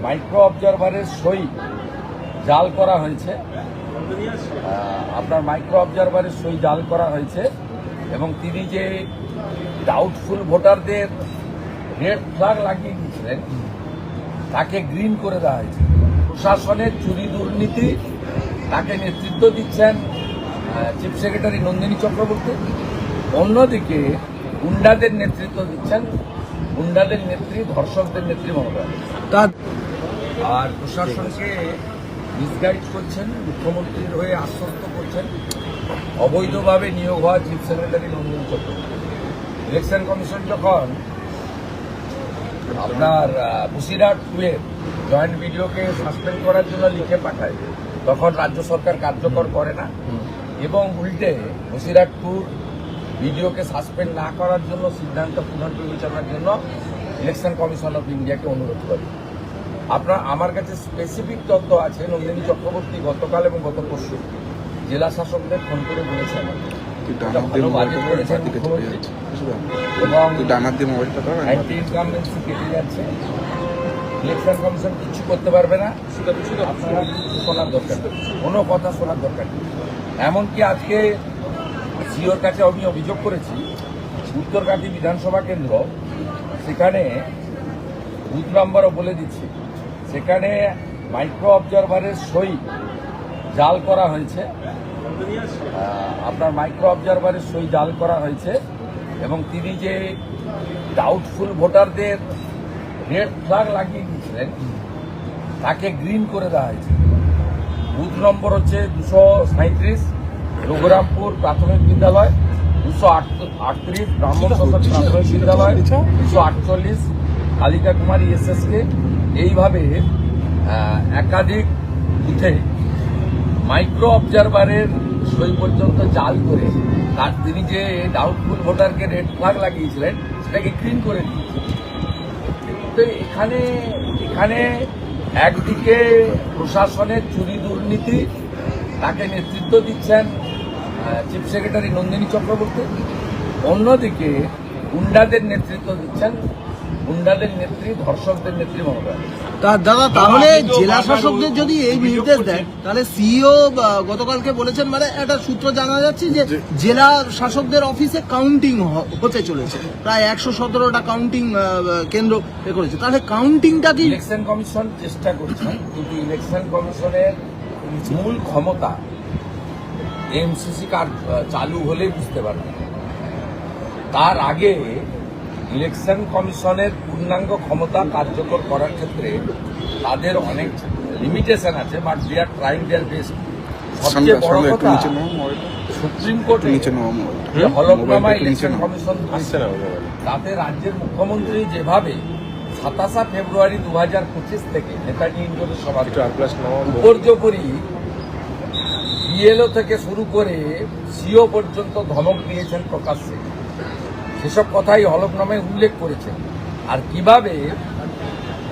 Micro অবজারভারের সই জাল করা হয়েছে। আপনার মাইক্রো অবজারভারের সই জাল করা হয়েছে এবং তিনি যে ডাউটফুল ভোটারদের রেড ফ্ল্যাগ লাগিয়ে দিয়েছিলেন তাকে গ্রিন করে দেওয়া হয়েছে। প্রশাসনের চুরি দুর্নীতি তাকে নেতৃত্ব দিচ্ছেন চিফ সেক্রেটারি নন্দিনী চক্রবর্তী। অন্যদিকে গুন্ডাদের নেতৃত্ব দিচ্ছেন গুন্ডাদের নেত্রী, ধর্ষকদের নেত্রী মমতা। আর প্রশাসনকে মিসগাইড করছেন, মুখ্যমন্ত্রীর হয়ে আশ্বস্ত করছেন অবৈধভাবে নিয়োগ হওয়া chief secretary Nandini Chakraborty. Election commission যখন আপনার বসিরহাট 2-এর জয়েন্ট ভিডিওকে সাসপেন্ড করার জন্য লিখে পাঠায়, তখন রাজ্য সরকার কার্যকর করে না এবং উল্টে বসিরহাট 2 ভিডিওকে সাসপেন্ড না করার জন্য সিদ্ধান্ত পুনর্বিবেচনার জন্য ইলেকশন কমিশন অফ ইন্ডিয়াকে অনুরোধ করে। আমার কাছে স্পেসিফিক তথ্য আছে, নন্দিনী চক্রবর্তী গতকাল এবং গত পরশু জেলা শাসকদের ফোন করে বলেছেন অ্যান্টি ইনকামবেন্সি কেটে যাচ্ছে, ইলেকশন কমিশন কিছু করতে পারবে না, আপনারা শোনার দরকার নেই, কোনো কথা শোনার দরকার নেই। এমনকি আজকে সিওর কাছে আমি অভিযোগ করেছি, উত্তরকাঠি বিধানসভা কেন্দ্র, সেখানে বুথ নাম্বারও বলে দিচ্ছি, সেখানে মাইক্রো অবজারভারের সই জাল করা হয়েছে। আপনার মাইক্রো অবজারভারের সই জাল করা হয়েছে এবং তিনি যে ডাউটফুল ভোটারদের রেড ফ্ল্যাগ লাগিয়ে দিয়েছিলেন তাকে গ্রিন করে দেওয়া হয়েছে। বুথ নম্বর হচ্ছে 237, রঘুরামপুর প্রাথমিক বিদ্যালয়, 238 ব্রাহ্মণ সমাজ প্রাথমিক বিদ্যালয়, 248 কালিকা কুমারী এসএসকে। এইভাবে একাধিক বুথে মাইক্রো অবজারভারের সই পর্যন্ত জাল করে তার তিনি যে ডাউটফুল ভোটারকে রেড ফ্ল্যাগ লাগিয়েছিলেন সেটাকে গ্রিন করে দিয়েছে। তো এখানে একদিকে প্রশাসনের চুরি দুর্নীতি তাকে নেতৃত্ব দিচ্ছেন চিফ সেক্রেটারি নন্দিনী চক্রবর্তী, অন্যদিকে গুন্ডাদের নেতৃত্ব দিচ্ছেন গুন্ডাদের নেত্রী, ধর্ষকদের নেত্রী মমতা। দাদা, তাহলে জেলা শাসকদের যদি এই নির্দেশ দেন, তাহলে সিইও গতকালকে বলেছেন, মানে একটা সূত্র জানা যাচ্ছে যে জেলা শাসকদের অফিসে কাউন্টিং হতে চলেছে, প্রায় 117টা কাউন্টিং কেন্দ্র করেছে। তাহলে কাউন্টিংটা কি ইলেকশন কমিশন চেষ্টা করছে, কিন্তু ইলেকশন কমিশনের মূল ক্ষমতা এমসিসি কার্ড চালু হলে বুঝতে পারবে। তার আগে ইলেকশন কমিশনের পূর্ণাঙ্গ ক্ষমতা কার্যকর করার ক্ষেত্রে তাদের অনেক লিমিটেশন আছে, but they are trying their best. সবচেয়ে বড় কথা, সুপ্রিম কোর্টে হলফনামা ইলেকশন কমিশন তাতে রাজ্যের মুখ্যমন্ত্রী যেভাবে 27 ফেব্রুয়ারি 2025 থেকে নেতাজি ইন্ডোরের সভা উপর্যুপরি বিএলও থেকে শুরু করে সিও পর্যন্ত ধমক দিয়েছেন প্রকাশ্যে, সেসব কথাই হলফনামায় উল্লেখ করেছেন। আর কিভাবে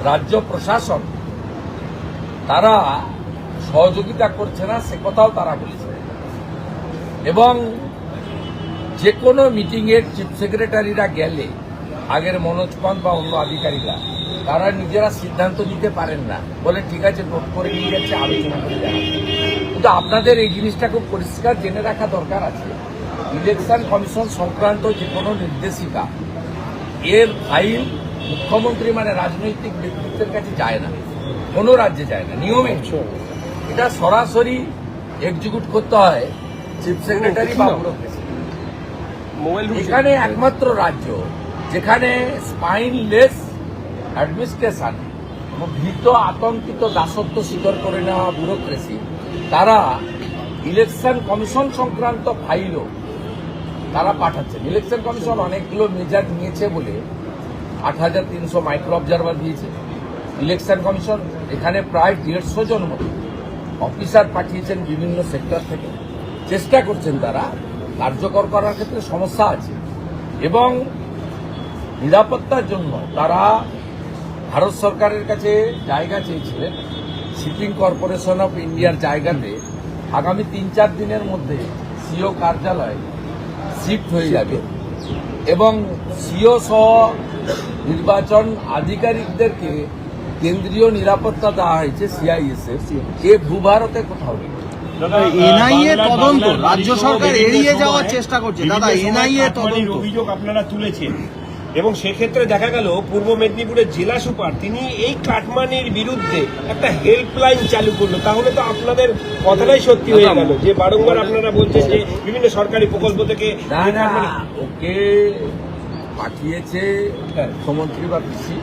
রাজ্য প্রশাসন তারা সহযোগিতা করছে না সে কথাও তারা বলেছে। এবং যে কোনো মিটিংয়ের চিফ সেক্রেটারিরা গেলে আগের মনোজ পান্ত বা অন্য আধিকারিকরা তারা নিজেরা সিদ্ধান্ত নিতে পারেন না, বলে ঠিক আছে নোট করে নিয়ে যাচ্ছে, আলোচনা করে জানাবে। কিন্তু আপনাদের এই জিনিসটা খুব পরিষ্কার জেনে রাখা দরকার আছে, ইলেকশন কমিশন সংক্রান্ত যে কোনো নির্দেশিকা এর ফাইল মুখ্যমন্ত্রী মানে রাজনৈতিক ব্যক্তিত্বের কাছে যায় না, কোনো রাজ্যে যায় না নিয়মে। এটা সরাসরি এক্সিকিউট করতে হয় চিফ সেক্রেটারি বা এখানে একমাত্র রাজ্য যেখানে স্পাইনলেস অ্যাডমিনিস্ট্রেশন এবং ভীত আতঙ্কিত দাসত্ব স্বীকার করে নেওয়া ব্যুরোক্রেসি, তারা ইলেকশন কমিশন সংক্রান্ত ফাইলও তারা পাঠাচ্ছেন। ইলেকশন কমিশন অনেকগুলো মেজার নিয়েছে বলে 8,300 মাইক্রো অবজারভার দিয়েছে। ইলেকশন কমিশন এখানে প্রায় 150 জন মতো অফিসার পাঠিয়েছেন বিভিন্ন সেক্টর থেকে, চেষ্টা করছেন তারা কার্যকর করার ক্ষেত্রে সমস্যা আছে। এবং নিরাপত্তার জন্য তারা ভারত সরকারের কাছে জায়গা চেয়েছিলেন, শিপিং কর্পোরেশন অফ ইন্ডিয়ার জায়গাতে আগামী 3-4 দিনের মধ্যে সিও কার্যালয় শিফট হয়ে যাবে এবং সিও সহ নির্বাচন আধিকারিকদেরকে কেন্দ্রীয় নিরাপত্তা দেওয়া হয়েছে সিআইএসএফ, এ ভূভারতে কোথাও নেই। এনআইএ তদন্ত রাজ্য সরকার এড়িয়ে যাওয়ার চেষ্টা করছে। দাদা, এনআইএ তদন্ত অভিযোগ আপনারা তুলেছেন এবং সেক্ষেত্রে দেখা গেল পূর্ব মেদিনীপুরের জেলা সুপার তিনি এই কাটমানির বিরুদ্ধে একটা হেল্পলাইন চালু করলো। তাহলে তো আপনাদের কথাটাই সত্যি হয়ে গেল যে বারংবার আপনারা বলছেন যে বিভিন্ন সরকারি প্রকল্প থেকে না, ওকে পাঠিয়েছে মুখ্যমন্ত্রী বা পিসি,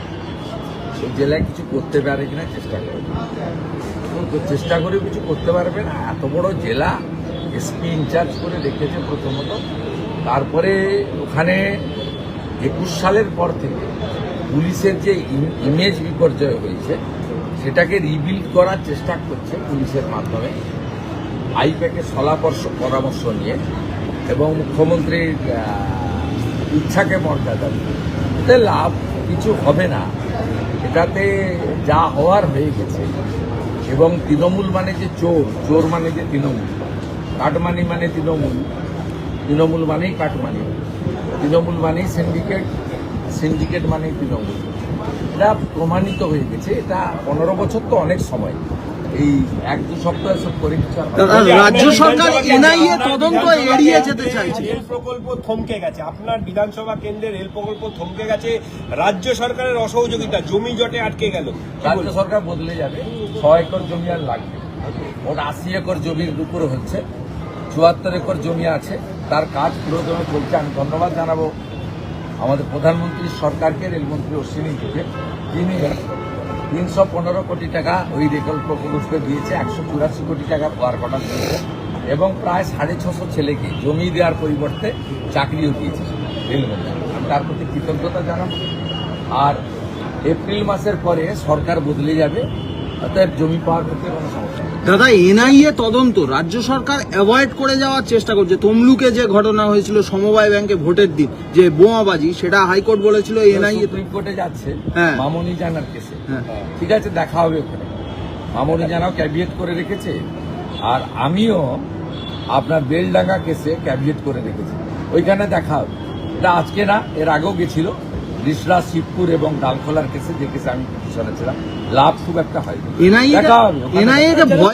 ওই জেলায় কিছু করতে পারে কিনা চেষ্টা করবে, চেষ্টা করে কিছু করতে পারবে না। এত বড় জেলা এসপি ইনচার্জ করে রেখেছে প্রথমত, তারপরে ওখানে 21 সালের পর থেকে পুলিশের যে ইমেজ বিপর্যয় হয়েছে সেটাকে রিবিল্ড করার চেষ্টা করছে পুলিশের মাধ্যমে, আইপ্যাকের পরামর্শ নিয়ে এবং মুখ্যমন্ত্রীর ইচ্ছাকে মর্যাদা দিয়ে। এতে লাভ কিছু হবে না, এটাতে যা হওয়ার হয়ে গেছে। এবং তৃণমূল মানে যে চোর, চোর মানে যে তৃণমূল, কাটমানি মানে তৃণমূল, তৃণমূল মানেই কাটমানি, তৃণমূল মানেই সিন্ডিকেট, সিন্ডিকেট মানেই তৃণমূল। এটা প্রমাণিত হয়ে গেছে। এটা 15 বছর তো অনেক সময়, এই 1-2 সপ্তাহ সব করে কিছু আর হবে না। রাজ্য সরকার এনআইএ তদন্ত এড়িয়ে যেতে চাইছে। রেল প্রকল্প থমকে গেছে, আপনার বিধানসভা কেন্দ্রের রেল প্রকল্প থমকে গেছে, রাজ্য সরকারের অসহযোগিতা, জমি জটে আটকে গেল। রাজ্য সরকার বদলে যাবে, 6 একর জমি আর লাগবে। ওর 80 একর জমির উপরে হচ্ছে, 74 একর জমি আছে, তার কাজ পুরোদমে চলছে। আমি ধন্যবাদ জানাবো আমাদের প্রধানমন্ত্রী সরকারকে, রেলমন্ত্রী অশ্বিনীকে, তিনি 315 কোটি টাকা ওই রেল প্রকল্পে দিয়েছে, 184 কোটি টাকা ওয়ার্ক অর্ডার দিয়েছে এবং প্রায় 650 ছেলেকে জমি দেওয়ার পরিবর্তে চাকরিও দিয়েছে রেলমন্ত্রী। আমি তার প্রতি কৃতজ্ঞতা জানাবো। আর এপ্রিল মাসের পরে সরকার বদলে যাবে, অতএব জমি পাওয়ার ক্ষেত্রে কোনো সমস্যা নেই। দাদা, এনআইএ তদন্ত রাজ্য সরকার অ্যাভয়েড করে যাওয়ার চেষ্টা করছে। তমলুকে যে ঘটনা হয়েছিল সমবায় ব্যাংকে ভোটের দিন, যে বোমাবাজি, সেটা হাইকোর্ট বলেছিল এনআইএ সুপ্রিম কোর্টে যাচ্ছে হ্যাঁ। মামনি জানার কেসে। হ্যাঁ। ঠিক আছে, দেখা হবে ওখানে। মামনি জানাও ক্যাবিয়েট করে রেখেছে, আর আমিও আপনার বেলডাঙ্গা কেসে ক্যাবিয়েট করে রেখেছি, ওইখানে দেখা হবে। এটা আজকে না, এর আগেও গেছিল রিসরা, শিবপুর এবং ডালখোলার কেসে, যে কেসে আমি পিছনে ছিলাম, লাভ খুব একটা হয়নি। এনআইএ দেখা হবে ওখানে। এনআইএ কে ভয়